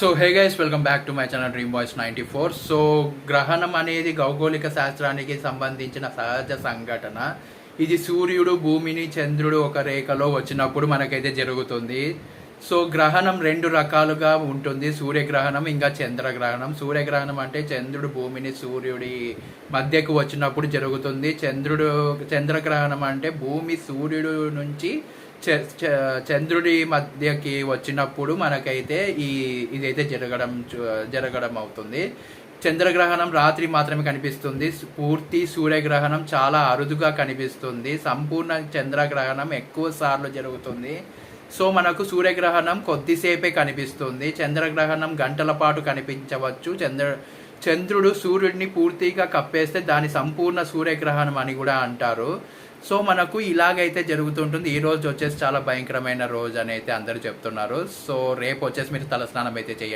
So hey guys, welcome back to my channel dream boys 94. So గ్రహణం అనేది ఖగోళిక శాస్త్రానికి సంబంధించిన సహజ సంఘటన. ఇది సూర్యుడు, భూమిని, చంద్రుడు ఒక రేఖలో వచ్చినప్పుడు మనకైతే జరుగుతుంది. సో గ్రహణం రెండు రకాలుగా ఉంటుంది, సూర్యగ్రహణం ఇంకా చంద్రగ్రహణం. సూర్యగ్రహణం అంటే చంద్రుడు భూమిని సూర్యుడి మధ్యకు వచ్చినప్పుడు జరుగుతుంది. చంద్రగ్రహణం అంటే భూమి సూర్యుడు నుంచి చంద్రుడి మధ్యకి వచ్చినప్పుడు మనకైతే ఇదైతే జరగడం అవుతుంది. చంద్రగ్రహణం రాత్రి మాత్రమే కనిపిస్తుంది. పూర్తి సూర్యగ్రహణం చాలా అరుదుగా కనిపిస్తుంది. సంపూర్ణ చంద్రగ్రహణం ఎక్కువ సార్లు జరుగుతుంది. సో మనకు సూర్యగ్రహణం కొద్దిసేపే కనిపిస్తుంది. చంద్రగ్రహణం గంటల పాటు కనిపించవచ్చు. చంద్రుడు సూర్యుడిని పూర్తిగా కప్పేస్తే దాని సంపూర్ణ సూర్యగ్రహణం అని కూడా అంటారు. సో మనకు ఇలాగైతే జరుగుతుంటుంది. ఈ రోజు వచ్చేసి చాలా భయంకరమైన రోజు అని అయితే అందరూ చెప్తున్నారు. సో రేపు వచ్చేసి మీరు తలస్నానం అయితే చేయండి.